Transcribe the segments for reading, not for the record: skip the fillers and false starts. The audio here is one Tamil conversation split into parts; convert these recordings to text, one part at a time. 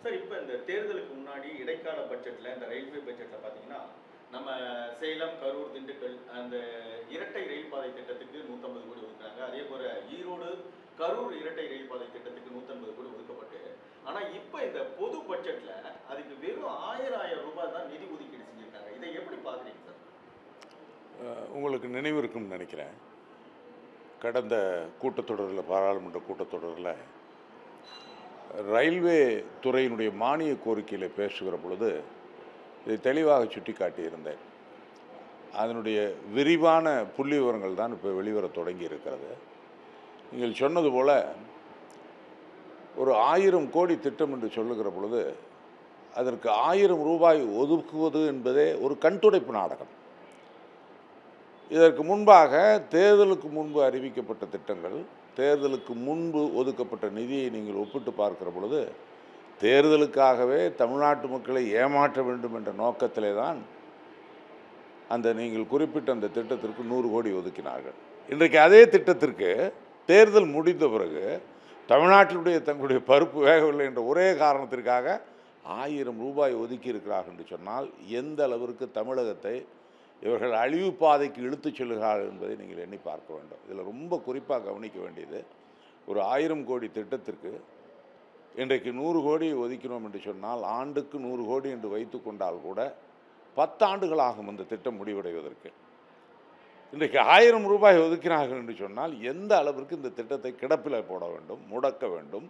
சார், இப்ப இந்த தேர்தலுக்கு முன்னாடி இடைக்கால பட்ஜெட்ல இந்த ரயில்வே பட்ஜெட்ல பார்த்தீங்கன்னா, நம்ம சேலம், கரூர், திண்டுக்கல் அந்த இரட்டை ரயில் பாதை திட்டத்துக்கு 150 கோடி ஒதுக்குறாங்க. அதேபோல ஈரோடு, கரூர் இரட்டை ரயில் பாதை திட்டத்துக்கு 150 கோடி ஒதுக்கப்பட்டு, ஆனா இப்ப இந்த பொது பட்ஜெட்ல அதுக்கு வெறும் 1000 ரூபாய் தான் நிதி ஒதுக்கீடு செஞ்சிருக்காங்க. இதை எப்படி பார்க்குறீங்க சார்? உங்களுக்கு நினைவு இருக்கும்னு நினைக்கிறேன். கடந்த கூட்டத்தொடரில், பாராளுமன்ற கூட்டத்தொடரில் ரயில்வே துறையினுடைய மானிய கோரிக்கையில் பேசுகிற பொழுது இதை தெளிவாக சுட்டி காட்டியிருந்தேன். அதனுடைய விரிவான புள்ளி விவரங்கள் தான் இப்போ வெளிவர தொடங்கி இருக்கிறது. நீங்கள் சொன்னது போல் ஒரு 1000 கோடி திட்டம் என்று சொல்லுகிற பொழுது அதற்கு 1000 ரூபாய் ஒதுக்குவது என்பதே ஒரு கண்துடைப்பு நாடகம். இதற்கு முன்பாக தேர்தலுக்கு முன்பு அறிவிக்கப்பட்ட திட்டங்கள், தேர்தலுக்கு முன்பு ஒதுக்கப்பட்ட நிதியை நீங்கள் ஒப்பிட்டு பார்க்கிற பொழுது தேர்தலுக்காகவே தமிழ்நாட்டு மக்களை ஏமாற்ற வேண்டும் என்ற நோக்கத்திலே தான் நீங்கள் குறிப்பிட்ட அந்த திட்டத்திற்கு 100 கோடி ஒதுக்கினார்கள். இன்றைக்கு அதே திட்டத்திற்கு தேர்தல் முடிந்த பிறகு தமிழ்நாட்டினுடைய தங்களுடைய பருப்பு வேகவில்லை என்ற ஒரே காரணத்திற்காக 1000 ரூபாய் ஒதுக்கி இருக்கிறார்கள் என்று சொன்னால் எந்த அளவிற்கு தமிழகத்தை இவர்கள் அழிவு பாதைக்கு இழுத்து செல்கிறார்கள் என்பதை நீங்கள் எண்ணி பார்க்க வேண்டும். இதில் ரொம்ப குறிப்பாக கவனிக்க வேண்டியது, ஒரு 1000 கோடி திட்டத்திற்கு இன்றைக்கு 100 கோடி ஒதுக்கினோம் என்று சொன்னால் ஆண்டுக்கு 100 கோடி என்று வைத்து கொண்டால் கூட 10 ஆண்டுகள் ஆகும் அந்த திட்டம் முடிவடைவதற்கு. இன்றைக்கு 1000 ரூபாய் ஒதுக்கினார்கள் என்று சொன்னால் எந்த அளவிற்கு இந்த திட்டத்தை கிடப்பில் போட வேண்டும், முடக்க வேண்டும்.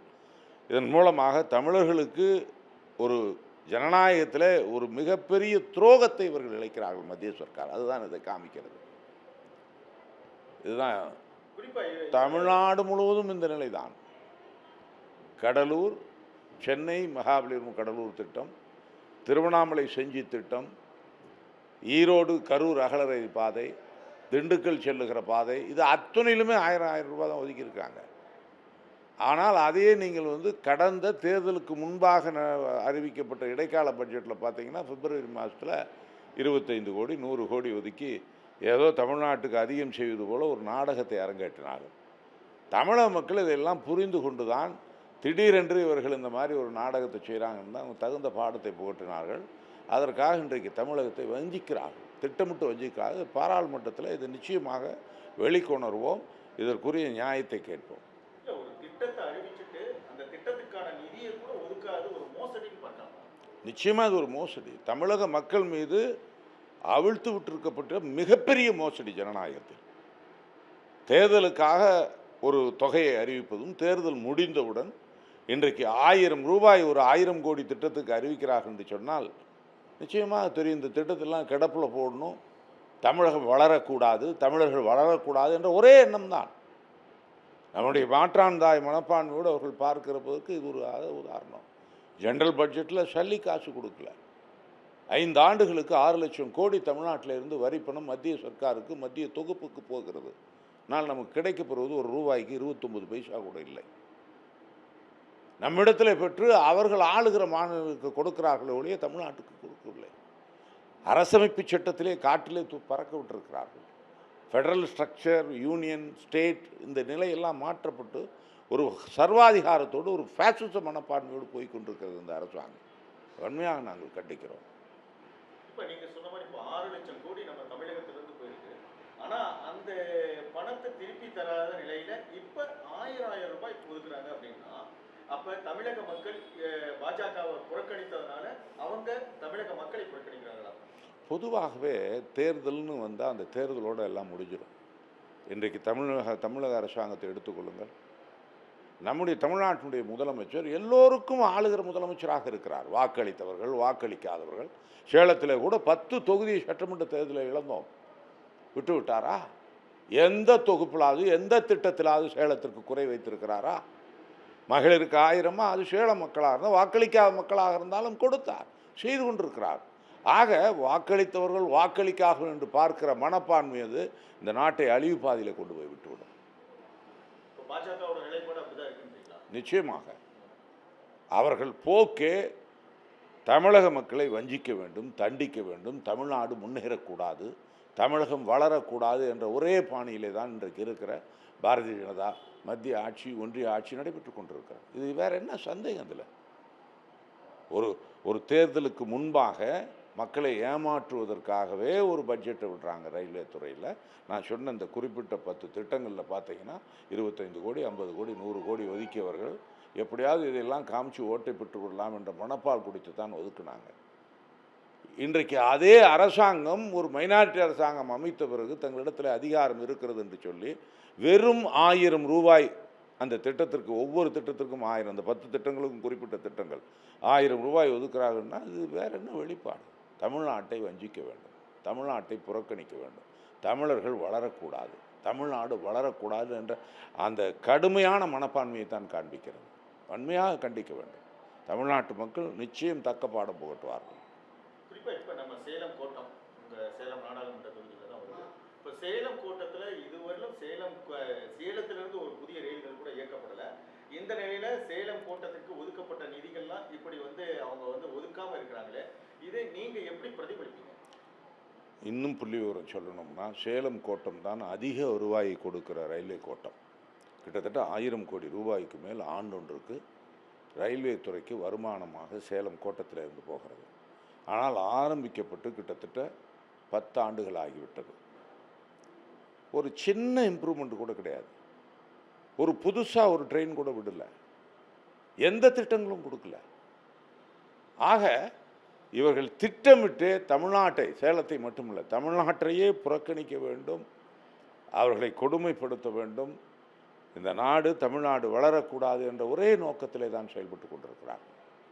இதன் மூலமாக தமிழர்களுக்கு ஒரு ஜனநாயகத்தில் ஒரு மிகப்பெரிய துரோகத்தை இவர்கள் இழைக்கிறார்கள் மத்திய சர்க்கார். அதுதான் இதை காமிக்கிறது. இதுதான் தமிழ்நாடு முழுவதும் இந்த நிலைதான். கடலூர், சென்னை மகாபலிபுரம் கடலூர் திட்டம், திருவண்ணாமலை செஞ்சி திட்டம், ஈரோடு கரூர் அகல ரயில் பாதை, திண்டுக்கல் செல்லுகிற பாதை, இது அத்தனையிலுமே 1000 ரூபாய் தான் ஒதுக்கியிருக்காங்க. ஆனால் அதையே நீங்கள் கடந்த தேர்தலுக்கு முன்பாக அறிவிக்கப்பட்ட இடைக்கால பட்ஜெட்டில் பார்த்தீங்கன்னா பிப்ரவரி மாதத்தில் 25 கோடி 100 கோடி ஒதுக்கி ஏதோ தமிழ்நாட்டுக்கு அதிகம் செய்வது போல் ஒரு நாடகத்தை அரங்கேற்றினார்கள். தமிழக மக்கள் இதெல்லாம் புரிந்து கொண்டு தான் திடீரென்று இவர்கள் இந்த மாதிரி ஒரு நாடகத்தை செய்கிறாங்கன்னு தான் தகுந்த பாடத்தை புகட்டினார்கள். அதற்காக இன்றைக்கு தமிழகத்தை வஞ்சிக்கிறார்கள், திட்டமிட்டு வஞ்சிக்கிறார்கள். பாராளுமன்றத்தில் இதை நிச்சயமாக வெளிக்கொணர்வோம், இதற்குரிய நியாயத்தை கேட்போம். நிச்சயமாக அது ஒரு மோசடி, தமிழக மக்கள் மீது அவிழ்த்து விட்டிருக்கப்பட்ட மிகப்பெரிய மோசடி. ஜனநாயகத்தில் தேர்தலுக்காக ஒரு தொகையை அறிவிப்பதும் தேர்தல் முடிந்தவுடன் இன்றைக்கு 1000 ரூபாய் ஒரு 1000 கோடி திட்டத்துக்கு அறிவிக்கிறார்கள் என்று சொன்னால் நிச்சயமாக தெரியும் இந்த திட்டத்தெல்லாம் கிடப்பில் போடணும், தமிழகம் வளரக்கூடாது, தமிழர்கள் வளரக்கூடாது என்ற ஒரே எண்ணம் தான். நம்முடைய மாற்றாந்தாய் மனப்பான்மையோடு அவர்கள் பார்க்கிறதுக்கு இது ஒரு உதாரணம். ஜென்ரல் பட்ஜெட்டில் சல்லி காசு கொடுக்கல. 5 ஆண்டுகளுக்கு 6 லட்சம் கோடி தமிழ்நாட்டில் இருந்து வரி பணம் மத்திய சர்க்காருக்கு, மத்திய தொகுப்புக்கு போகிறது. ஆனால் நமக்கு கிடைக்கப்படுவது ஒரு ரூபாய்க்கு 29 பைசா கூட இல்லை. நம்மிடத்தில் பெற்று அவர்கள் ஆளுகிற மாநிலங்களுக்கு கொடுக்கிறார்களே ஒழிய தமிழ்நாட்டுக்கு கொடுக்கவில்லை. அரசமைப்பு சட்டத்திலே காட்டிலே பறக்க விட்டிருக்கிறார்கள். ஃபெடரல் ஸ்ட்ரக்சர், யூனியன், ஸ்டேட், இந்த நிலையெல்லாம் மாற்றப்பட்டு ஒரு சர்வாதிகாரத்தோடு ஒரு ஃபேசிச மனப்பான்மையோடு போய் கொண்டிருக்கிறது இந்த அரசாங்கம். உண்மையாக நாங்கள் கண்டிக்கிறோம். இப்போ நீங்கள் சொன்ன மாதிரி இப்போ 6 லட்சம் கோடி நம்ம தமிழகத்திலிருந்து போயிருக்கு. ஆனால் அந்த பணத்தை திருப்பி தராத நிலையில் இப்போ 1000 ரூபாய் ஒதுக்குறாங்க அப்படின்னா அப்போ தமிழக மக்கள் பாஜகவை புறக்கணித்ததுனால அவங்க தமிழக மக்களை புறக்கணிக்கிறாங்களா? பொதுவாகவே தேர்தல்னு வந்தால் அந்த தேர்தலோடு எல்லாம் முடிஞ்சிடும். இன்றைக்கு தமிழக அரசாங்கத்தை எடுத்துக்கொள்ளுங்கள். நம்முடைய தமிழ்நாட்டினுடைய முதலமைச்சர் எல்லோருக்கும் ஆளுகிற முதலமைச்சராக இருக்கிறார். வாக்களித்தவர்கள், வாக்களிக்காதவர்கள். சேலத்தில் கூட 10 தொகுதி சட்டமன்ற தேர்தலில் இழந்தோம். விட்டு விட்டாரா? எந்த தொகுப்பிலாவது எந்த திட்டத்திலாவது சேலத்திற்கு குறை வைத்திருக்கிறாரா? மகளிருக்கு 1000 அது சேலம் மக்களாக இருந்தால், வாக்களிக்காத மக்களாக இருந்தாலும் கொடுத்தார், செய்து கொண்டிருக்கிறார். ஆக வாக்களித்தவர்கள் வாக்களிக்காக என்று பார்க்கிற மனப்பான்மை அது இந்த நாட்டை அழிவு பாதையில் கொண்டு போய் விட்டுவிடும். நிச்சயமாக அவர்கள் போக்கே தமிழக மக்களை வஞ்சிக்க வேண்டும், தண்டிக்க வேண்டும், தமிழ்நாடு முன்னேறக்கூடாது, தமிழகம் வளரக்கூடாது என்ற ஒரே பாணியிலே தான் இன்றைக்கு இருக்கிற பாரதிய ஜனதா மத்திய ஆட்சி, ஒன்றிய ஆட்சி நடைபெற்று கொண்டிருக்கிறது. இது வேற என்ன சந்தேகம்? இதில் ஒரு ஒரு தேர்தலுக்கு முன்பாக மக்களை ஏமாற்றுவதற்காகவே ஒரு பட்ஜெட்டை விடுறாங்க ரயில்வே துறையில். நான் சொன்ன இந்த குறிப்பிட்ட 10 திட்டங்களில் பார்த்தீங்கன்னா 25 கோடி, 50 கோடி, 100 கோடி ஒதுக்கியவர்கள் எப்படியாவது இதெல்லாம் காமிச்சு ஓட்டை பெற்றுக்கொள்ளலாம் என்ற மனப்பால் குடித்து தான் ஒதுக்குனாங்க. இன்றைக்கு அதே அரசாங்கம் ஒரு மைனாரிட்டி அரசாங்கம் அமைத்த பிறகு தங்களிடத்தில் அதிகாரம் இருக்கிறது என்று சொல்லி வெறும் 1000 ரூபாய் அந்த திட்டத்திற்கு, ஒவ்வொரு திட்டத்திற்கும் 1000, அந்த 10 திட்டங்களுக்கும் குறிப்பிட்ட திட்டங்கள் 1000 ரூபாய் ஒதுக்குறாங்கன்னா இது வேற என்ன வெளிப்பாடு? தமிழ்நாட்டை வஞ்சிக்க வேண்டும், தமிழ்நாட்டை புறக்கணிக்க வேண்டும், தமிழர்கள் வளரக்கூடாது, தமிழ்நாடு வளரக்கூடாது என்ற அந்த கடுமையான மனப்பான்மையை தான் காண்பிக்கிறது. வன்மையாக கண்டிக்க வேண்டும். தமிழ்நாட்டு மக்கள் நிச்சயம் தக்க பாடம் புகட்டுவார்கள். குறிப்பாக இப்போ நம்ம சேலம் கோட்டம், உங்கள் சேலம் நாடாளுமன்ற தொகுதியில் தான் வருது. இப்போ சேலம் கோட்டத்தில் இதுவரையிலும் சேலத்திலிருந்து ஒரு புதிய ரயில்கள் கூட இயக்கப்படலை. இந்த நிலையில் சேலம் கோட்டத்துக்கு ஒதுக்கப்பட்ட நிதிகள்லாம் இப்படி அவங்க ஒதுக்காமல் இருக்கிறாங்களே, இதை நீங்கள் எப்படி பிரதிபலிப்பீங்க? இன்னும் புள்ளி விவரம் சொல்லணும்னா சேலம் கோட்டம் தான் அதிக வருவாயை கொடுக்கிற ரயில்வே கோட்டம். கிட்டத்தட்ட 1000 கோடி ரூபாய்க்கு மேல் ஆண்டொன்றுக்கு ரயில்வே துறைக்கு வருமானமாக சேலம் கோட்டத்தில் இருந்து போகிறது. ஆனால் ஆரம்பிக்கப்பட்டு கிட்டத்தட்ட 10 ஆண்டுகள் ஆகிவிட்டது. ஒரு சின்ன இம்ப்ரூவ்மெண்ட் கூட கிடையாது. ஒரு புதுசாக ஒரு ட்ரெயின் கூட விடலை, எந்த திட்டங்களும் கொடுக்கல. ஆக இவர்கள் திட்டமிட்டு தமிழ்நாட்டை, சேலத்தை மட்டுமல்ல தமிழ்நாட்டையே புறக்கணிக்க வேண்டும், அவர்களை கொடுமைப்படுத்த வேண்டும், இந்த நாடு தமிழ்நாடு வளரக்கூடாது என்ற ஒரே நோக்கத்திலே தான் செயல்பட்டு கொண்டிருக்கிறார்கள்.